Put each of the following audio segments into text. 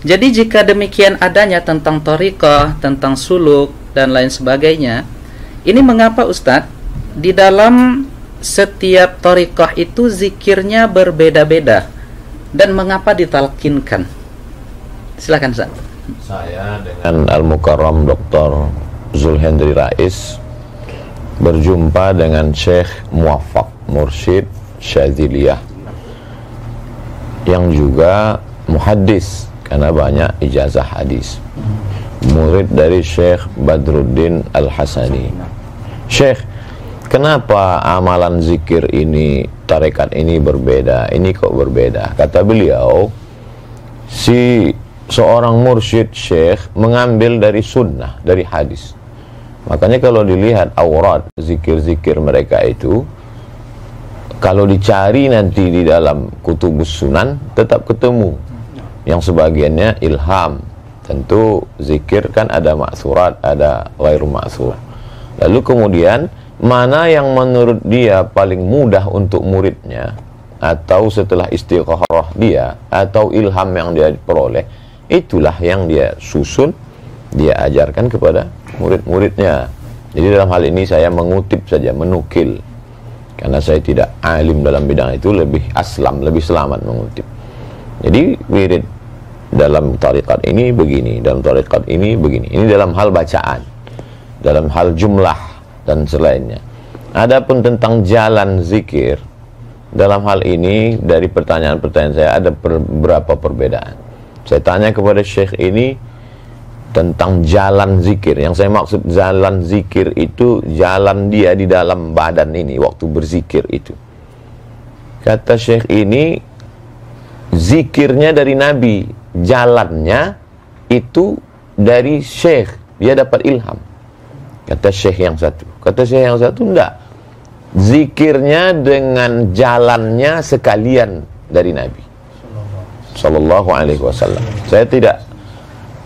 Jadi jika demikian adanya tentang thariqah, tentang suluk dan lain sebagainya, ini mengapa Ustadz di dalam setiap thariqah itu zikirnya berbeda-beda dan mengapa ditalkinkan? Silakan Ustaz. Saya dengan Al-Mukarram Dr. Zulhendri Rais berjumpa dengan Syekh Muwaffaq Mursyid Syadziliyah yang juga muhaddis karena banyak ijazah hadis, murid dari Syekh Badruddin Al-Hasani. Syekh, kenapa amalan zikir ini, tarekat ini berbeda? Ini kok berbeda? Kata beliau, seorang mursyid syekh mengambil dari sunnah, dari hadis. Makanya kalau dilihat aurat, zikir-zikir mereka itu, kalau dicari nanti di dalam kutubus sunan, tetap ketemu. Yang sebagiannya ilham. Tentu zikir kan ada ma'surat, ada ghairu ma'sur. Lalu kemudian, mana yang menurut dia paling mudah untuk muridnya, atau setelah istigharah dia, atau ilham yang dia peroleh, itulah yang dia susun, dia ajarkan kepada murid-muridnya. Jadi dalam hal ini saya mengutip saja, menukil. Karena saya tidak alim dalam bidang itu, lebih aslam, lebih selamat mengutip. Jadi wirid dalam tarikat ini begini, dalam tarikat ini begini. Ini dalam hal bacaan, dalam hal jumlah dan selainnya. Adapun tentang jalan zikir, dalam hal ini dari pertanyaan-pertanyaan saya ada beberapa perbedaan. Saya tanya kepada Syekh ini tentang jalan zikir. Yang saya maksud jalan zikir itu jalan dia di dalam badan ini waktu berzikir itu. Kata Syekh ini, zikirnya dari Nabi, jalannya itu dari Syekh, dia dapat ilham. Kata Syekh yang satu. Kata Syekh yang satu, enggak, zikirnya dengan jalannya sekalian dari Nabi Sallallahu Alaihi Wasallam. Saya tidak.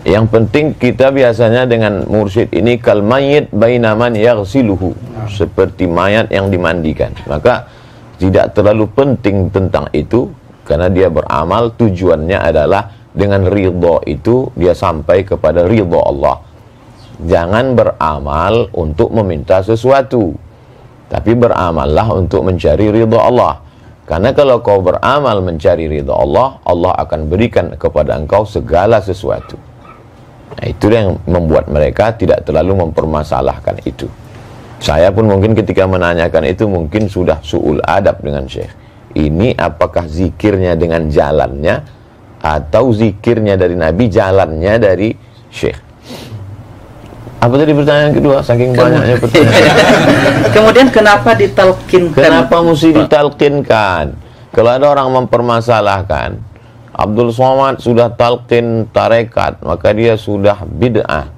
Yang penting kita biasanya dengan mursyid ini kal mayyit baina man yaghsiluhu, seperti mayat yang dimandikan. Maka tidak terlalu penting tentang itu, karena dia beramal tujuannya adalah dengan ridha itu dia sampai kepada ridha Allah. Jangan beramal untuk meminta sesuatu, tapi beramallah untuk mencari ridha Allah. Karena kalau kau beramal mencari ridha Allah, Allah akan berikan kepada engkau segala sesuatu. Nah, itu yang membuat mereka tidak terlalu mempermasalahkan itu. Saya pun mungkin ketika menanyakan itu mungkin sudah su'ul adab dengan Syekh. Ini apakah zikirnya dengan jalannya, atau zikirnya dari Nabi, jalannya dari Syekh? Apa tadi pertanyaan kedua? Saking banyaknya pertanyaan. Kemudian kenapa ditalkinkan? Kenapa mesti ditalkinkan? Kalau ada orang mempermasalahkan, Abdul Somad sudah talqin tarekat, maka dia sudah bid'ah.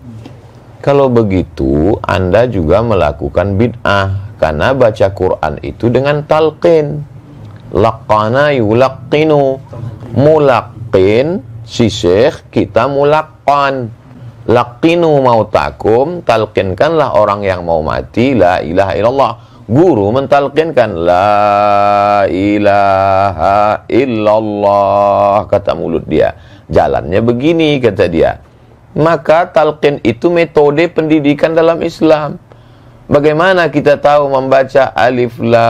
Kalau begitu, Anda juga melakukan bid'ah, karena baca Quran itu dengan talqin. Laqana yulaqqinu, mulaqqin si syekh, kita mulaqqan. Laqinu mautakum, talqinkanlah orang yang mau mati la ilaha illallah. Guru mentalkinkan la ilaha illallah, kata mulut dia. Jalannya begini, kata dia. Maka talqin itu metode pendidikan dalam Islam. Bagaimana kita tahu membaca alif lam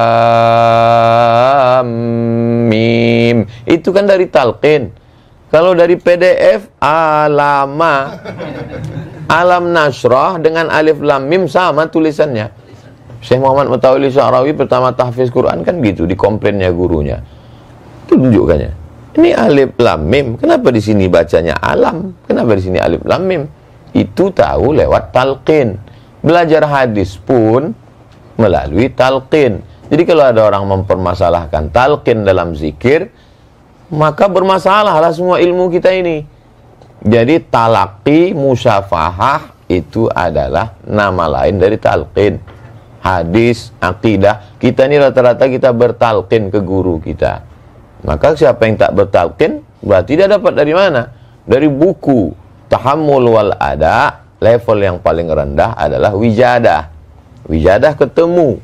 mim? Itu kan dari talqin. Kalau dari PDF, alama, alam nasrah dengan alif lam mim sama tulisannya. Syekh Muhammad Mutawalli Sya'rawi pertama tahfiz Quran kan gitu, di komplainnya gurunya. Itu tunjukkannya. Ini alif lam mim. Kenapa di sini bacanya alam? Kenapa di sini alif lam mim? Itu tahu lewat talqin. Belajar hadis pun melalui talqin. Jadi kalau ada orang mempermasalahkan talqin dalam zikir, maka bermasalahlah semua ilmu kita ini. Jadi talaqi, musyafahah itu adalah nama lain dari talqin. Hadis, akidah, kita ini rata-rata kita bertalqin ke guru kita. Maka siapa yang tak bertalqin, berarti dia dapat dari mana? Dari buku. Tahammul wal ada, level yang paling rendah adalah wijadah. Wijadah ketemu.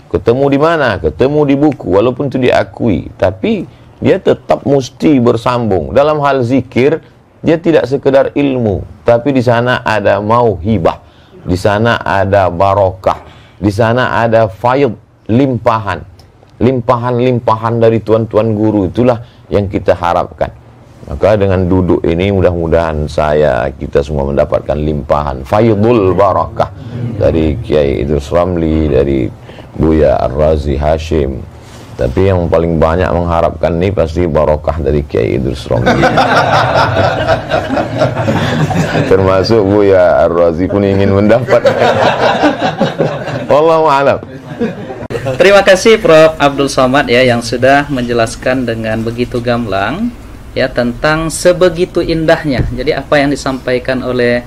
Ketemu di mana? Ketemu di buku, walaupun itu diakui. Tapi dia tetap mesti bersambung. Dalam hal zikir, dia tidak sekedar ilmu, tapi di sana ada mauhibah, di sana ada barokah, di sana ada faid, limpahan dari tuan-tuan guru. Itulah yang kita harapkan. Maka dengan duduk ini mudah-mudahan kita semua mendapatkan limpahan faidul barakah dari Kiai Idrus Ramli, dari Buya Ar-Razi Hashim. Tapi yang paling banyak mengharapkan ini pasti barokah dari Kiai Idrus Ramli. Termasuk Buya Ar-Razi pun ingin mendapatkan. Wallahu a'lam. Terima kasih Prof. Abdul Somad ya, yang sudah menjelaskan dengan begitu gamblang ya tentang sebegitu indahnya. Jadi apa yang disampaikan oleh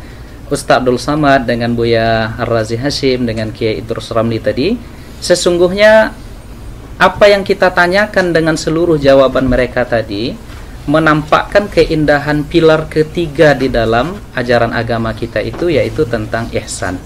Ustaz Abdul Somad dengan Buya Ar-Razi Hashim dengan Kiai Idrus Ramli tadi, sesungguhnya apa yang kita tanyakan dengan seluruh jawaban mereka tadi menampakkan keindahan pilar ketiga di dalam ajaran agama kita itu, yaitu tentang ihsan.